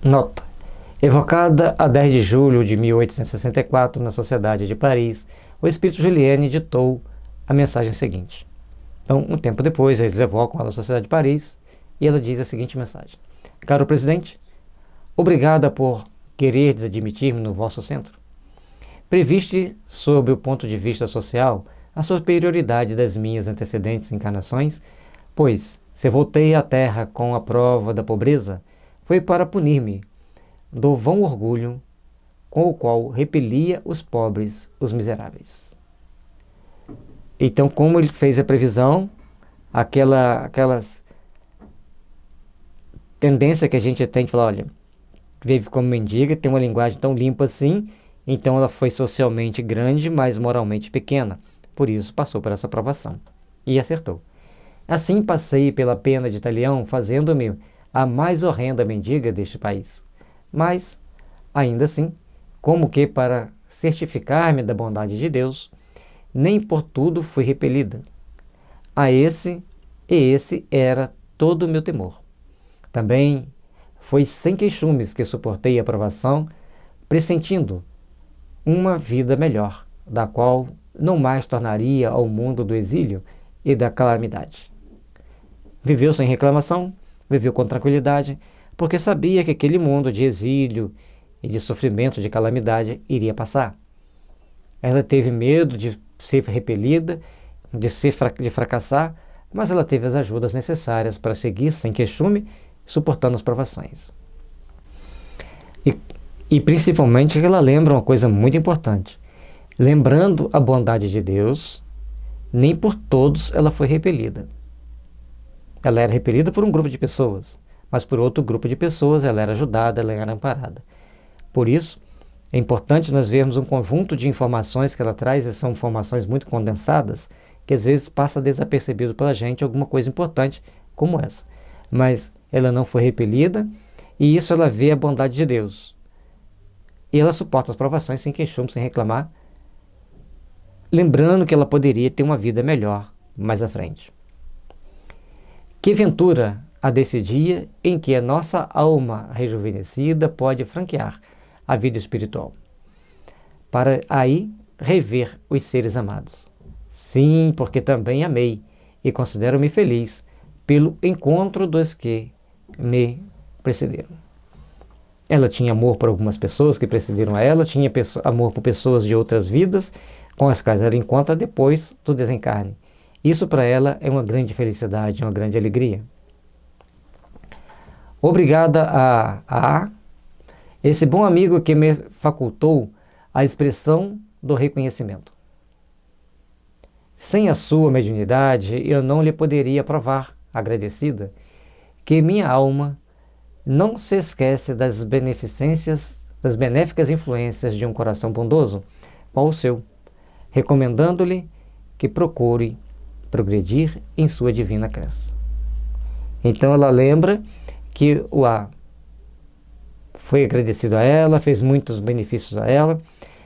Nota: evocada a 10 de julho de 1864 na Sociedade de Paris, o espírito Juliane ditou a mensagem seguinte. Então, um tempo depois, eles evocam ela na Sociedade de Paris e ela diz a seguinte mensagem: Caro presidente, obrigada por querer admitir-me no vosso centro. Previste, sob o ponto de vista social, a superioridade das minhas antecedentes encarnações, pois, se voltei à terra com a prova da pobreza, foi para punir-me do vão orgulho com o qual repelia os pobres, os miseráveis. Então, como ele fez a previsão, aquelas tendência que a gente tem de falar, olha, vive como mendiga, tem uma linguagem tão limpa assim, então ela foi socialmente grande, mas moralmente pequena. Por isso passou por essa provação. E acertou. Assim passei pela pena de talião, fazendo-me a mais horrenda mendiga deste país. Mas, ainda assim, como que para certificar-me da bondade de Deus, nem por tudo fui repelida. Esse era todo o meu temor. Também foi sem queixumes que suportei a provação, pressentindo uma vida melhor, da qual não mais tornaria ao mundo do exílio e da calamidade. Viveu sem reclamação, viveu com tranquilidade, porque sabia que aquele mundo de exílio e de sofrimento, de calamidade, iria passar. Ela teve medo de ser repelida, de fracassar, mas ela teve as ajudas necessárias para seguir sem queixume, suportando as provações. E principalmente ela lembra uma coisa muito importante. Lembrando a bondade de Deus, nem por todos ela foi repelida. Ela era repelida por um grupo de pessoas, mas por outro grupo de pessoas ela era ajudada, ela era amparada. Por isso, é importante nós vermos um conjunto de informações que ela traz, e são informações muito condensadas, que às vezes passa desapercebido pela gente alguma coisa importante como essa. Mas ela não foi repelida, e isso ela vê a bondade de Deus. E ela suporta as provações sem queixume, sem reclamar, lembrando que ela poderia ter uma vida melhor mais à frente. Que ventura a desse dia em que a nossa alma rejuvenescida pode franquear a vida espiritual, para aí rever os seres amados. Sim, porque também amei e considero-me feliz pelo encontro dos que me precederam. Ela tinha amor por algumas pessoas que precederam a ela, tinha amor por pessoas de outras vidas, com as quais ela encontra depois do desencarne. Isso para ela é uma grande felicidade, uma grande alegria. Obrigada a esse bom amigo que me facultou a expressão do reconhecimento. Sem a sua mediunidade, eu não lhe poderia provar, agradecida, que minha alma não se esquece das beneficências, das benéficas influências de um coração bondoso, qual o seu, recomendando-lhe que procure progredir em sua divina crença. Então ela lembra que o A foi agradecido a ela, fez muitos benefícios a ela,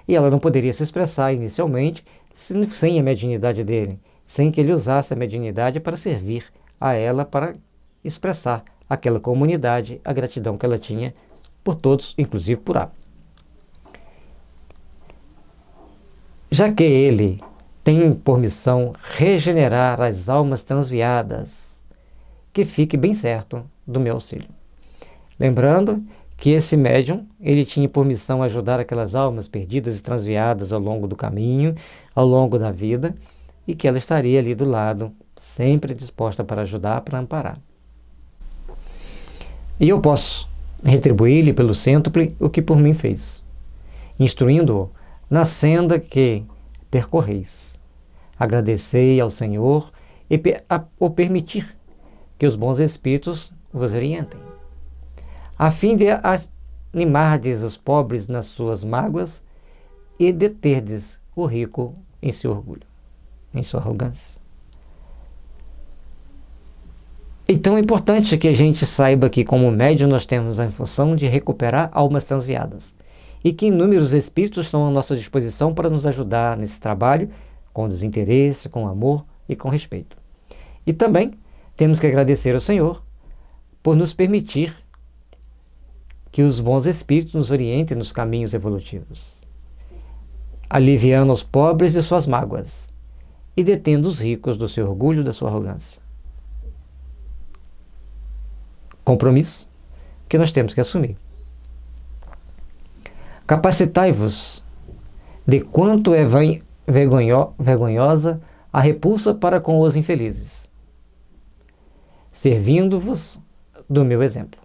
e ela não poderia se expressar inicialmente sem a mediunidade dele, sem que ele usasse a mediunidade para servir a ela, para expressar àquela comunidade a gratidão que ela tinha por todos, inclusive por A. Já que ele tem por missão regenerar as almas transviadas, que fique bem certo do meu auxílio. Lembrando que esse médium, ele tinha por missão ajudar aquelas almas perdidas e transviadas ao longo do caminho, ao longo da vida, e que ela estaria ali do lado, sempre disposta para ajudar, para amparar. E eu posso retribuir-lhe pelo cêntuple o que por mim fez, instruindo-o na senda que percorreis. Agradecei ao Senhor e o permitir que os bons espíritos vos orientem, a fim de animardes os pobres nas suas mágoas e deterdes o rico em seu orgulho, em sua arrogância. Então é importante que a gente saiba que, como médium, nós temos a função de recuperar almas transviadas e que inúmeros espíritos estão à nossa disposição para nos ajudar nesse trabalho com desinteresse, com amor e com respeito. E também temos que agradecer ao Senhor por nos permitir que os bons espíritos nos orientem nos caminhos evolutivos, aliviando os pobres de suas mágoas e detendo os ricos do seu orgulho e da sua arrogância. Compromisso que nós temos que assumir. Capacitai-vos de quanto é vergonhosa a repulsa para com os infelizes, servindo-vos do meu exemplo,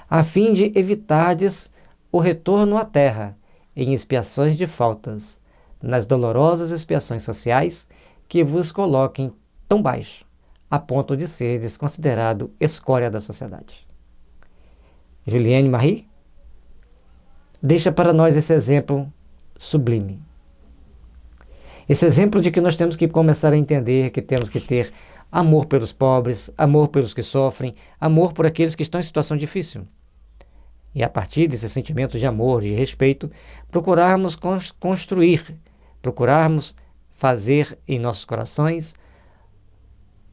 a fim de evitardes o retorno à terra em expiações de faltas, nas dolorosas expiações sociais que vos coloquem tão baixo, a ponto de seres considerado escória da sociedade. Juliane Marie deixa para nós esse exemplo sublime. Esse exemplo de que nós temos que começar a entender que temos que ter amor pelos pobres, amor pelos que sofrem, amor por aqueles que estão em situação difícil. E a partir desse sentimento de amor, de respeito, procurarmos construir, procurarmos fazer em nossos corações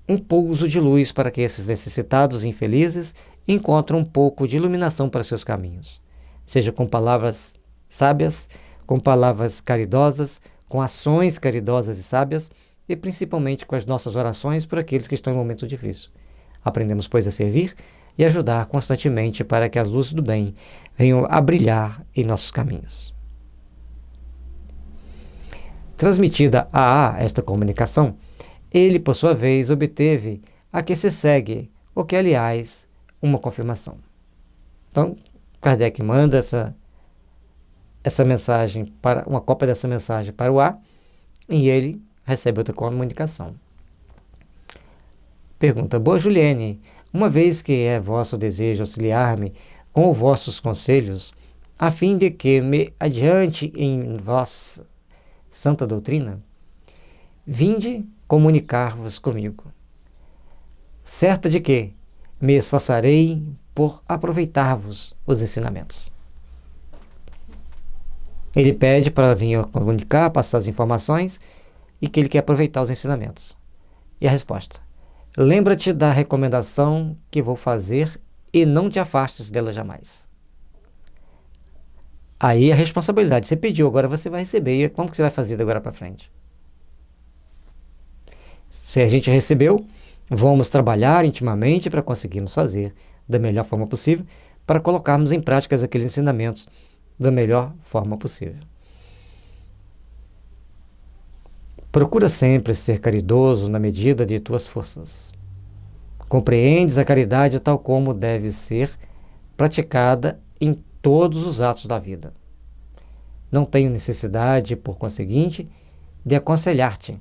um pouso de luz para que esses necessitados e infelizes encontrem um pouco de iluminação para seus caminhos. Seja com palavras sábias, com palavras caridosas, com ações caridosas e sábias, e principalmente com as nossas orações por aqueles que estão em momentos difíceis. Aprendemos, pois, a servir e ajudar constantemente para que as luzes do bem venham a brilhar em nossos caminhos. Transmitida a esta comunicação, ele, por sua vez, obteve a que se segue, o que, aliás, uma confirmação. Então, Kardec manda essa mensagem, para uma cópia dessa mensagem para o A, e ele recebe outra comunicação. Pergunta: Boa Juliane, uma vez que é vosso desejo auxiliar-me com os vossos conselhos, a fim de que me adiante em vossa santa doutrina, vinde comunicar-vos comigo, certa de que me esforçarei por aproveitar-vos os ensinamentos. Ele pede para vir comunicar, passar as informações e que ele quer aproveitar os ensinamentos. E a resposta: lembra-te da recomendação que vou fazer e não te afastes dela jamais. Aí a responsabilidade, você pediu, agora você vai receber. E como que você vai fazer de agora para frente? Se a gente recebeu, vamos trabalhar intimamente para conseguirmos fazer da melhor forma possível, para colocarmos em prática aqueles ensinamentos da melhor forma possível. Procura sempre ser caridoso na medida de tuas forças. Compreendes a caridade tal como deve ser praticada em todos os atos da vida. Não tenho necessidade, por conseguinte, de aconselhar-te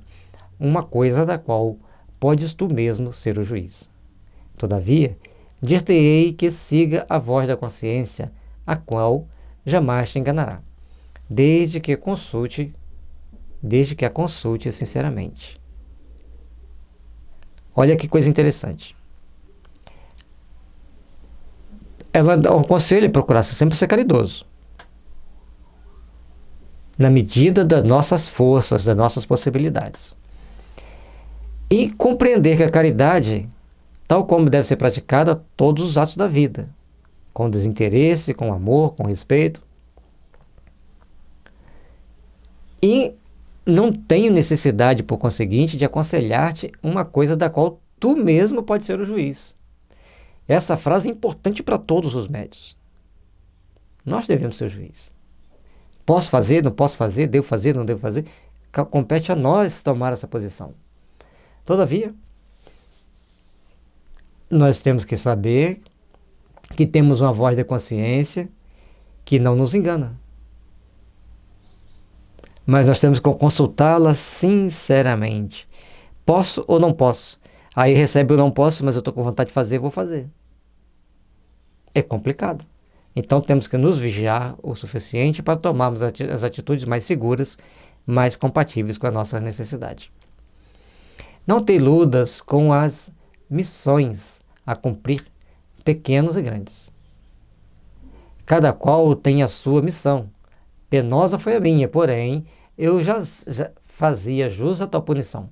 uma coisa da qual podes tu mesmo ser o juiz. Todavia, dir-te-ei que siga a voz da consciência, a qual jamais te enganará, desde que a consulte sinceramente. Olha que coisa interessante. Ela aconselha a procurar sempre ser caridoso, na medida das nossas forças, das nossas possibilidades. E compreender que a caridade, tal como deve ser praticada, todos os atos da vida, com desinteresse, com amor, com respeito. E não tenho necessidade, por conseguinte, de aconselhar-te uma coisa da qual tu mesmo pode ser o juiz. Essa frase é importante para todos os médios. Nós devemos ser o juiz. Posso fazer, não posso fazer, devo fazer, não devo fazer. Compete a nós tomar essa posição. Todavia, nós temos que saber que temos uma voz da consciência que não nos engana. Mas nós temos que consultá-la sinceramente. Posso ou não posso? Aí recebe o não posso, mas eu estou com vontade de fazer, vou fazer. É complicado. Então temos que nos vigiar o suficiente para tomarmos as atitudes mais seguras, mais compatíveis com a nossa necessidade. Não te iludas com as missões a cumprir, pequenos e grandes. Cada qual tem a sua missão. Penosa foi a minha, porém, eu já fazia jus à tua punição,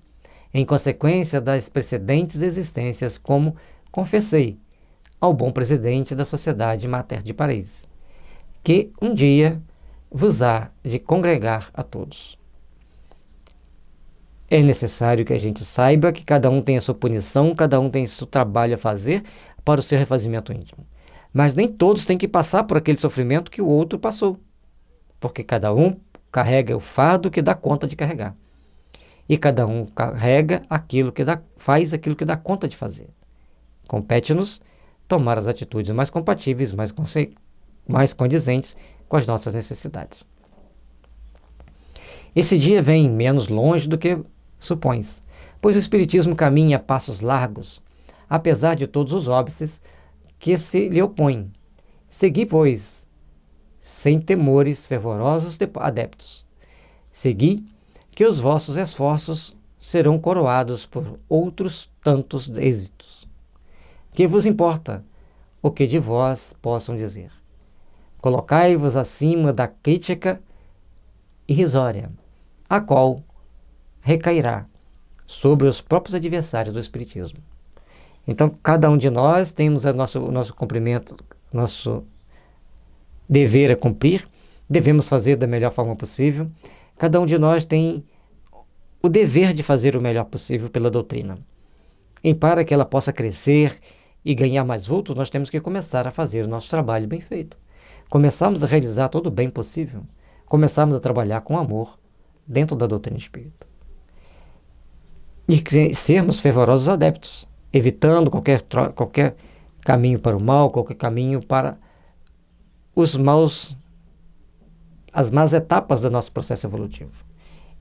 em consequência das precedentes existências, como confessei, ao bom presidente da Sociedade Mater de Paris, que um dia vos há de congregar a todos. É necessário que a gente saiba que cada um tem a sua punição, cada um tem o seu trabalho a fazer para o seu refazimento íntimo. Mas nem todos têm que passar por aquele sofrimento que o outro passou, porque cada um carrega o fardo que dá conta de carregar. E cada um carrega faz aquilo que dá conta de fazer. Compete-nos tomar as atitudes mais compatíveis, mais condizentes com as nossas necessidades. Esse dia vem menos longe do que supões, pois o Espiritismo caminha a passos largos, apesar de todos os óbices que se lhe opõem. Segui, pois, sem temores fervorosos adeptos. Segui, que os vossos esforços serão coroados por outros tantos êxitos. Que vos importa o que de vós possam dizer? Colocai-vos acima da crítica irrisória, a qual recairá sobre os próprios adversários do Espiritismo. Então, cada um de nós temos o nosso cumprimento, nosso dever a cumprir, devemos fazer da melhor forma possível. Cada um de nós tem o dever de fazer o melhor possível pela doutrina. E para que ela possa crescer e ganhar mais vultos, nós temos que começar a fazer o nosso trabalho bem feito. Começarmos a realizar todo o bem possível. Começarmos a trabalhar com amor dentro da doutrina espírita. E sermos fervorosos adeptos, evitando qualquer caminho para o mal, qualquer caminho para as más etapas do nosso processo evolutivo.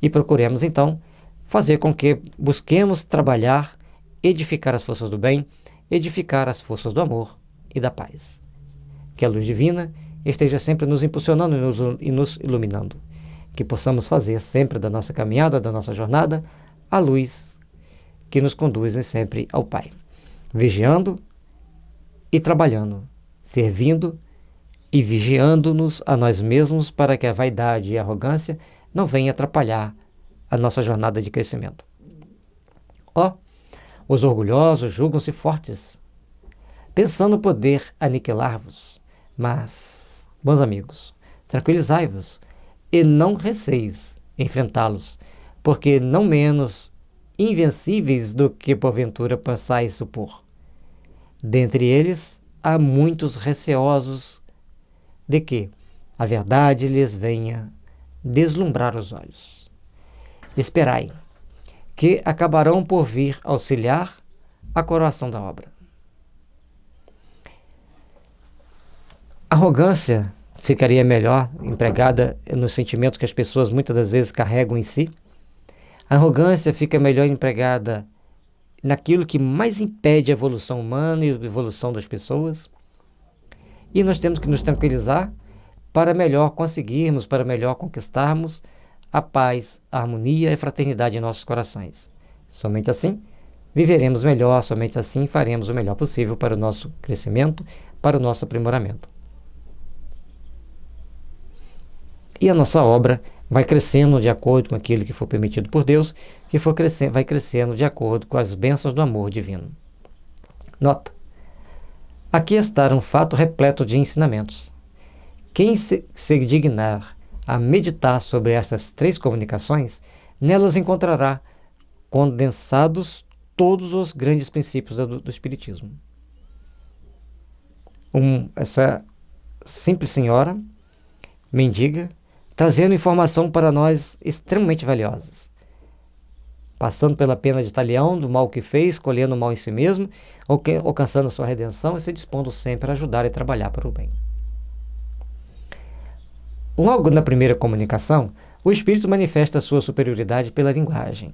E procuremos, então, fazer com que busquemos trabalhar, edificar as forças do bem, edificar as forças do amor e da paz. Que a luz divina esteja sempre nos impulsionando e nos iluminando. Que possamos fazer sempre da nossa caminhada, da nossa jornada, a luz que nos conduz sempre ao Pai. Vigiando e trabalhando, servindo e vigiando-nos a nós mesmos para que a vaidade e a arrogância não venham atrapalhar a nossa jornada de crescimento. Os orgulhosos julgam-se fortes, pensando poder aniquilar-vos. Mas, bons amigos, tranquilizai-vos e não receis enfrentá-los, porque não menos invencíveis do que porventura pensais supor. Dentre eles há muitos receosos de que a verdade lhes venha deslumbrar os olhos. Esperai, que acabarão por vir auxiliar a coroação da obra. Arrogância ficaria melhor empregada nos sentimentos que as pessoas muitas das vezes carregam em si. A arrogância fica melhor empregada naquilo que mais impede a evolução humana e a evolução das pessoas. E nós temos que nos tranquilizar para melhor conseguirmos, para melhor conquistarmos a paz, a harmonia e a fraternidade em nossos corações. Somente assim viveremos melhor, somente assim faremos o melhor possível para o nosso crescimento, para o nosso aprimoramento. E a nossa obra vai crescendo de acordo com aquilo que for permitido por Deus, vai crescendo de acordo com as bênçãos do amor divino. Nota: aqui está um fato repleto de ensinamentos. Quem se dignar a meditar sobre estas 3 comunicações, nelas encontrará condensados todos os grandes princípios do Espiritismo. Essa simples senhora, mendiga, trazendo informação para nós extremamente valiosas. Passando pela pena de talião do mal que fez, colhendo o mal em si mesmo, alcançando sua redenção e se dispondo sempre a ajudar e trabalhar para o bem. Logo na primeira comunicação, o Espírito manifesta a sua superioridade pela linguagem.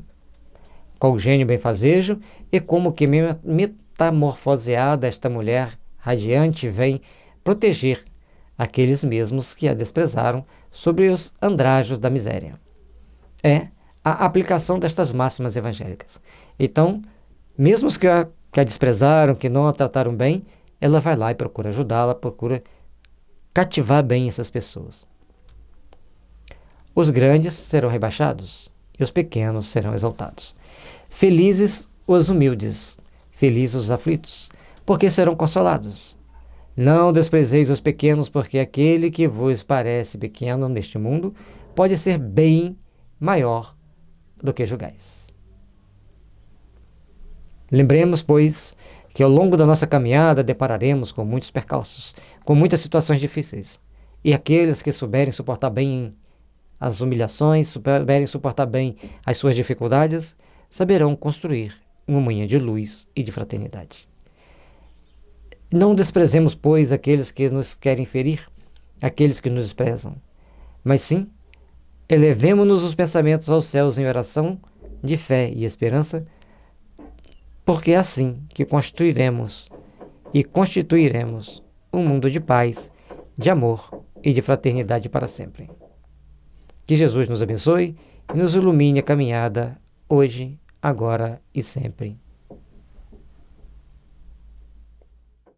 Qual gênio benfazejo e como que metamorfoseada esta mulher radiante vem proteger aqueles mesmos que a desprezaram sobre os andrajos da miséria. É a aplicação destas máximas evangélicas. Então, mesmo os que a desprezaram, que não a trataram bem, ela vai lá e procura ajudá-la, procura cativar bem essas pessoas. Os grandes serão rebaixados e os pequenos serão exaltados. Felizes os humildes, felizes os aflitos, porque serão consolados. Não desprezeis os pequenos, porque aquele que vos parece pequeno neste mundo pode ser bem maior do que julgais. Lembremos, pois, que ao longo da nossa caminhada depararemos com muitos percalços, com muitas situações difíceis. E aqueles que souberem suportar bem as humilhações, souberem suportar bem as suas dificuldades, saberão construir uma manhã de luz e de fraternidade. Não desprezemos, pois, aqueles que nos querem ferir, aqueles que nos desprezam, mas sim, elevemo-nos os pensamentos aos céus em oração de fé e esperança, porque é assim que construiremos e constituiremos um mundo de paz, de amor e de fraternidade para sempre. Que Jesus nos abençoe e nos ilumine a caminhada hoje, agora e sempre.